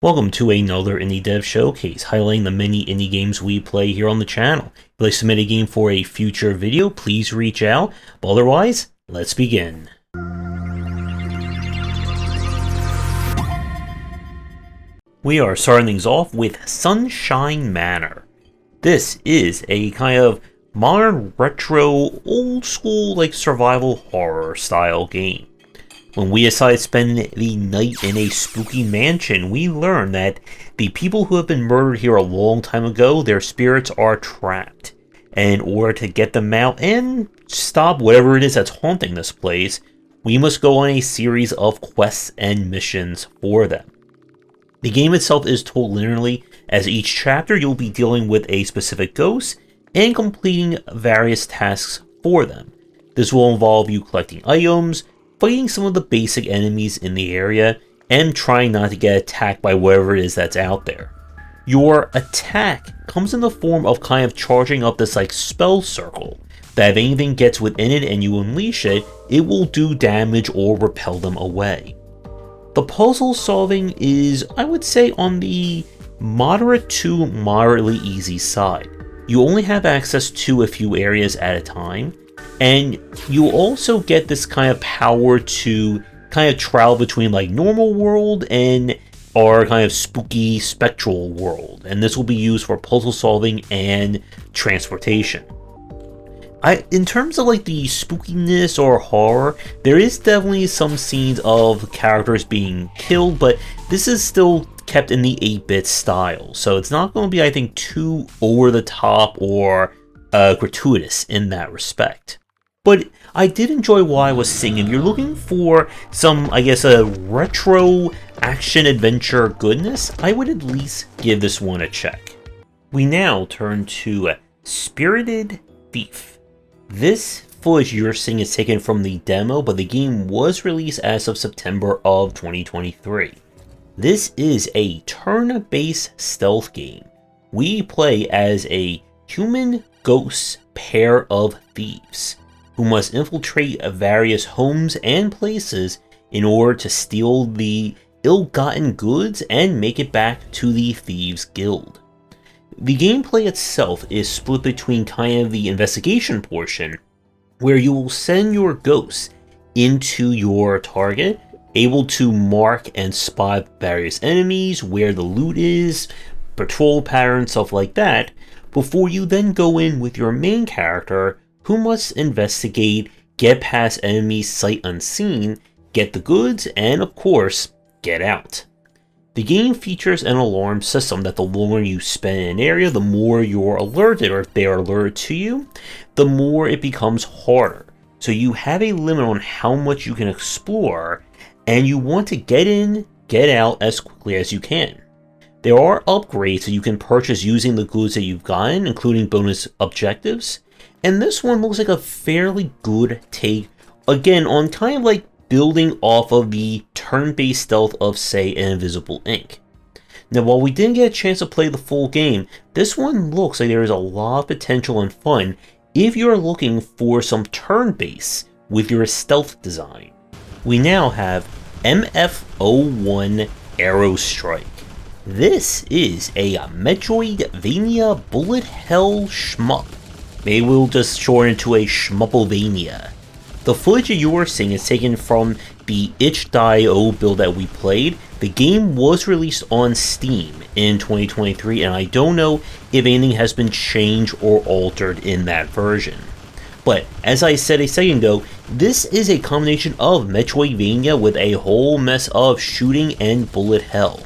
Welcome to another Indie Dev Showcase, highlighting the many indie games we play here on the channel. If you'd like to submit a game for a future video, please reach out. But otherwise, let's begin. We are starting things off with Sunshine Manor. This is a kind of modern, retro, old school, survival horror style game. When we decide to spend the night in a spooky mansion, we learn that the people who have been murdered here a long time ago, their spirits are trapped. And in order to get them out and stop whatever it is that's haunting this place, we must go on a series of quests and missions for them. The game itself is told linearly, as each chapter you'll be dealing with a specific ghost and completing various tasks for them. This will involve you collecting items, fighting some of the basic enemies in the area, and trying not to get attacked by whatever it is that's out there. Your attack comes in the form of kind of charging up this spell circle, that if anything gets within it and you unleash it, it will do damage or repel them away. The puzzle solving is, I would say, on the moderate to moderately easy side. You only have access to a few areas at a time, and you also get this kind of power to kind of travel between normal world and our kind of spooky spectral world, and this will be used for puzzle solving and transportation. In terms of the spookiness or horror, there is definitely some scenes of characters being killed, but this is still kept in the 8-bit style, so it's not going to be, I think, too over the top or gratuitous in that respect. But I did enjoy what I was seeing. If you're looking for some, a retro action-adventure goodness, I would at least give this one a check. We now turn to Spirited Thief. This footage you're seeing is taken from the demo, but the game was released as of September of 2023. This is a turn-based stealth game. We play as a human-ghost pair of thieves who must infiltrate various homes and places in order to steal the ill-gotten goods and make it back to the Thieves Guild. The gameplay itself is split between kind of the investigation portion, where you will send your ghosts into your target, able to mark and spot various enemies, where the loot is, patrol patterns, stuff like that, before you then go in with your main character, who must investigate, get past enemies sight unseen, get the goods, and of course, get out. The game features an alarm system that the longer you spend in an area, the more you're alerted, or if they are alerted to you, the more it becomes harder. So you have a limit on how much you can explore, and you want to get in, get out as quickly as you can. There are upgrades that you can purchase using the goods that you've gotten, including bonus objectives. And this one looks like a fairly good take, again, on kind of building off of the turn-based stealth of, say, an Invisible Ink. Now, while we didn't get a chance to play the full game, this one looks like there is a lot of potential and fun if you're looking for some turn-based with your stealth design. We now have MF01 Aerostrike. This is a Metroidvania bullet hell shmup. Maybe we'll just shorten it to a Shmuppelvania. The footage that you are seeing is taken from the itch.io build that we played. The game was released on Steam in 2023, and I don't know if anything has been changed or altered in that version. But, as I said a second ago, this is a combination of Metroidvania with a whole mess of shooting and bullet hell.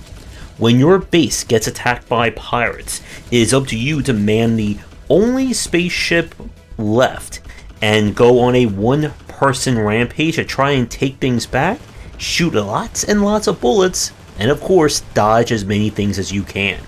When your base gets attacked by pirates, it is up to you to man the only spaceship left and go on a one-person rampage to try and take things back, shoot lots and lots of bullets, and of course dodge as many things as you can.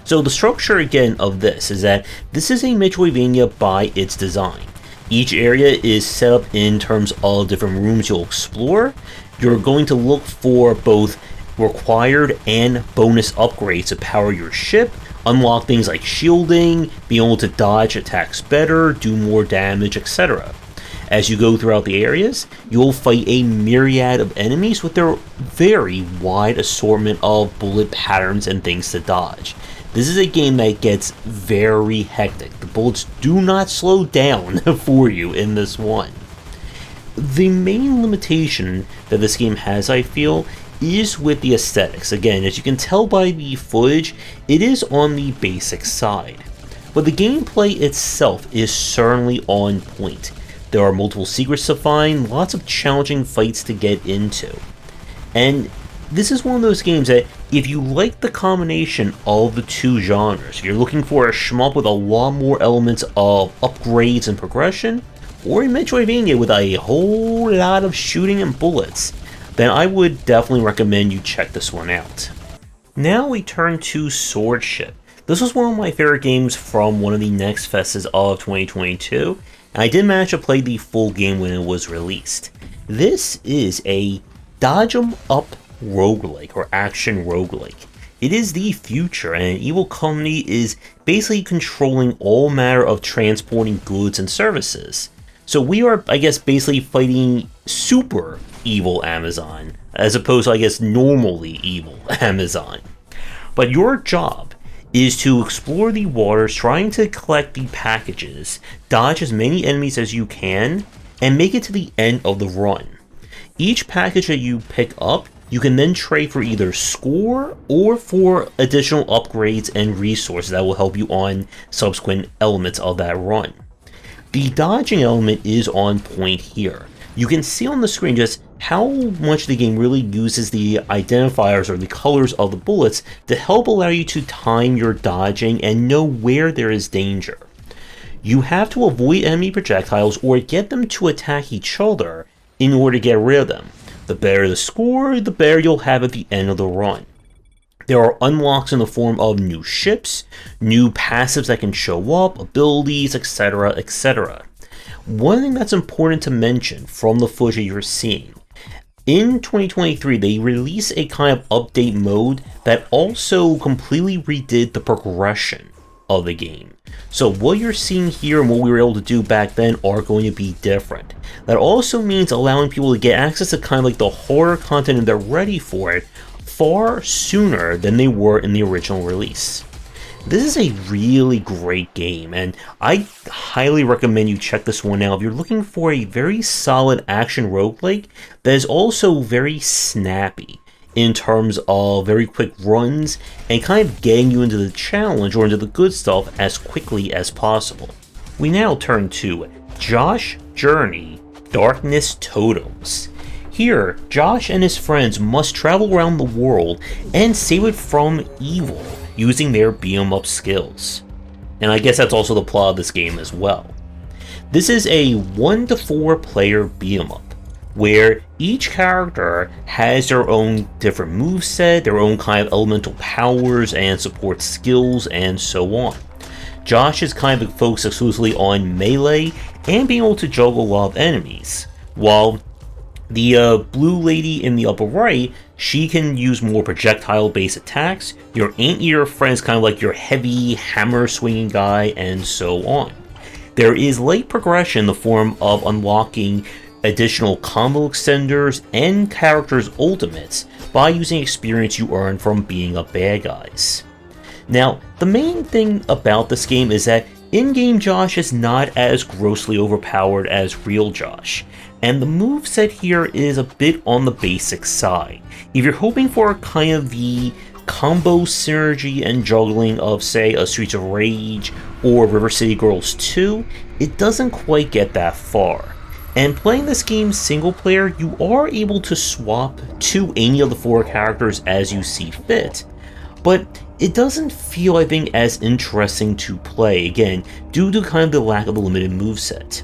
So the structure again of this is that this is a Metroidvania by its design. Each area is set up in terms of different rooms you'll explore. You're going to look for both required and bonus upgrades to power your ship, unlock things like shielding, being able to dodge attacks better, do more damage, etc. As you go throughout the areas, you'll fight a myriad of enemies with their very wide assortment of bullet patterns and things to dodge. This is a game that gets very hectic. The bullets do not slow down for you in this one. The main limitation that this game has, I feel, is with the aesthetics. Again, as you can tell by the footage, it is on the basic side. But the gameplay itself is certainly on point. There are multiple secrets to find, lots of challenging fights to get into. And this is one of those games that, if you like the combination of the two genres, if you're looking for a shmup with a lot more elements of upgrades and progression, or a Metroidvania with a whole lot of shooting and bullets, then I would definitely recommend you check this one out. Now we turn to Swordship. This was one of my favorite games from one of the next fests of 2022, and I did manage to play the full game when it was released. This is a dodge 'em up roguelike, or action roguelike. It is the future, and an evil company is basically controlling all manner of transporting goods and services. So we are, I guess, basically fighting super evil Amazon, as opposed to, I guess, normally evil Amazon. But your job is to explore the waters, trying to collect the packages, dodge as many enemies as you can, and make it to the end of the run. Each package that you pick up, you can then trade for either score or for additional upgrades and resources that will help you on subsequent elements of that run. The dodging element is on point here. You can see on the screen just how much the game really uses the identifiers or the colors of the bullets to help allow you to time your dodging and know where there is danger. You have to avoid enemy projectiles or get them to attack each other in order to get rid of them. The better the score, the better you'll have at the end of the run. There are unlocks in the form of new ships, new passives that can show up, abilities, etc, etc. One thing that's important to mention from the footage you're seeing, in 2023 they released a kind of update mode that also completely redid the progression of the game. So what you're seeing here and what we were able to do back then are going to be different. That also means allowing people to get access to kind of like the horror content and they're ready for it far sooner than they were in the original release. This is a really great game, and I highly recommend you check this one out if you're looking for a very solid action roguelike that is also very snappy in terms of very quick runs and kind of getting you into the challenge or into the good stuff as quickly as possible. We now turn to Josh Journey, Darkness Totems. Here, Josh and his friends must travel around the world and save it from evil, using their beat-em-up skills. And I guess that's also the plot of this game as well. This is a 1 to 4 player beat-em-up, where each character has their own different moveset, their own kind of elemental powers and support skills, and so on. Josh is kind of focused exclusively on melee and being able to juggle a lot of enemies, while the blue lady in the upper right, she can use more projectile-based attacks. Your Anteater friend is kind of like your heavy hammer-swinging guy, and so on. There is light progression in the form of unlocking additional combo extenders and characters' ultimates by using experience you earn from beating up bad guys. Now, the main thing about this game is that in-game Josh is not as grossly overpowered as real Josh, and the moveset here is a bit on the basic side. If you're hoping for kind of the combo synergy and juggling of, say, a Streets of Rage or River City Girls 2, it doesn't quite get that far. And playing this game single player, you are able to swap to any of the 4 characters as you see fit, but it doesn't feel, I think, as interesting to play, again, due to kind of the lack of a limited moveset.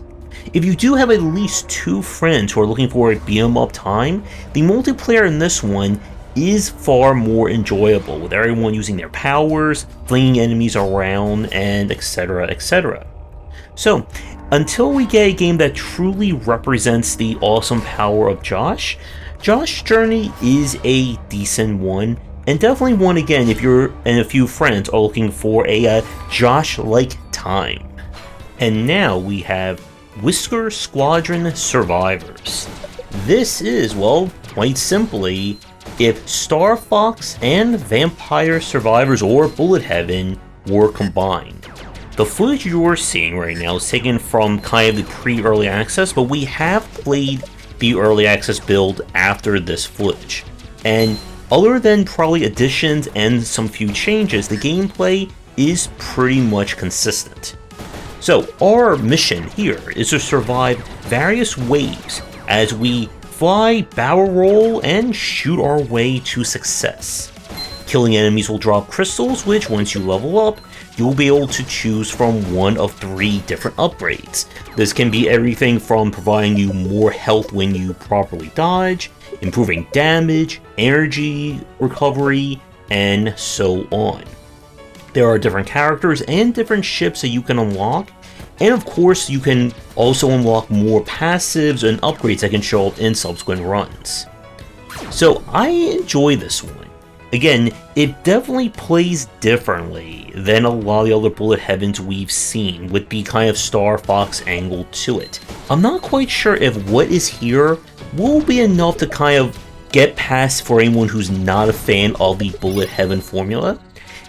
If you do have at least 2 friends who are looking for a beat-em-up time, the multiplayer in this one is far more enjoyable, with everyone using their powers, flinging enemies around, and etc, etc. So, until we get a game that truly represents the awesome power of Josh, Josh Journey is a decent one, and definitely one again if you and a few friends are looking for a Josh-like time. And now we have Whisker Squadron Survivors. This is, well, quite simply, if Star Fox and Vampire Survivors or Bullet Heaven were combined. The footage you're seeing right now is taken from kind of the pre-early access, but we have played the early access build after this footage. And other than probably additions and some few changes, the gameplay is pretty much consistent. So our mission here is to survive various waves as we fly, barrel roll, and shoot our way to success. Killing enemies will drop crystals, which once you level up, you'll be able to choose from one of 3 different upgrades. This can be everything from providing you more health when you properly dodge, improving damage, energy recovery, and so on. There are different characters and different ships that you can unlock, and of course you can also unlock more passives and upgrades that can show up in subsequent runs. So I enjoy this one. Again, it definitely plays differently than a lot of the other Bullet Heavens we've seen with the kind of Star Fox angle to it. I'm not quite sure if what is here will be enough to kind of get past for anyone who's not a fan of the Bullet Heaven formula.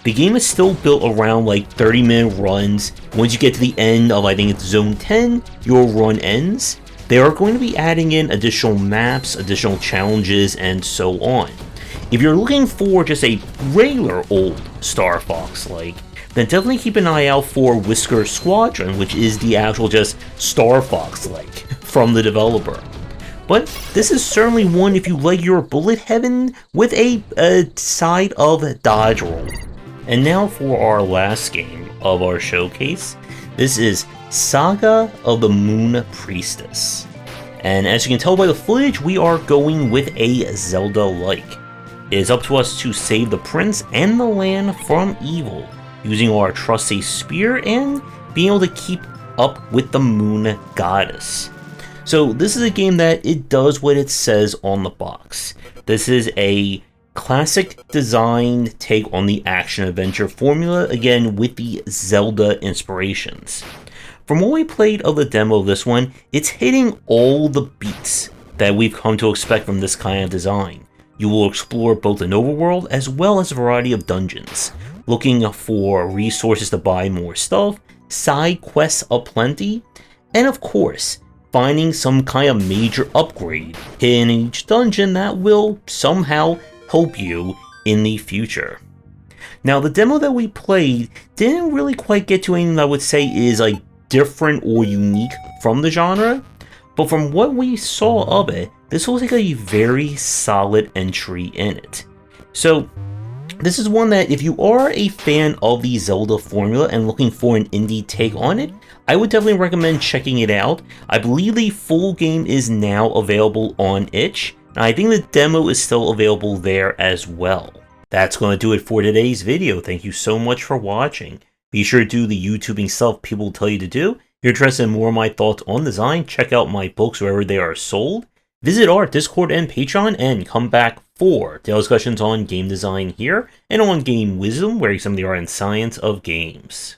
The game is still built around like 30-minute runs. Once you get to the end of, I think it's Zone 10, your run ends. They are going to be adding in additional maps, additional challenges, and so on. If you're looking for just a regular old Star Fox-like, then definitely keep an eye out for Whisker Squadron, which is the actual just Star Fox-like from the developer. But this is certainly one if you like your Bullet Heaven with a side of dodge roll. And now for our last game of our showcase. This is Saga of the Moon Priestess. And as you can tell by the footage, we are going with a Zelda-like. It is up to us to save the prince and the land from evil, using our trusty spear and being able to keep up with the moon goddess. So this is a game that it does what it says on the box. This is a classic designed take on the action-adventure formula, again with the Zelda inspirations. From what we played of the demo of this one, it's hitting all the beats that we've come to expect from this kind of design. You will explore both an overworld as well as a variety of dungeons, looking for resources to buy more stuff, side quests aplenty, and of course, finding some kind of major upgrade hidden in each dungeon that will somehow help you in the future. Now, the demo that we played didn't really quite get to anything that I would say is like different or unique from the genre, but from what we saw of it, this was like a very solid entry in it. So this is one that if you are a fan of the Zelda formula and looking for an indie take on it, I would definitely recommend checking it out. I believe the full game is now available on itch, and I think the demo is still available there as well. That's going to do it for today's video. Thank you so much for watching. Be sure to do the YouTubing stuff people tell you to do. If you're interested in more of my thoughts on design, check out my books wherever they are sold. Visit our Discord and Patreon, and come back for daily discussions on game design here, and on game wisdom, where you examine the art and science of games.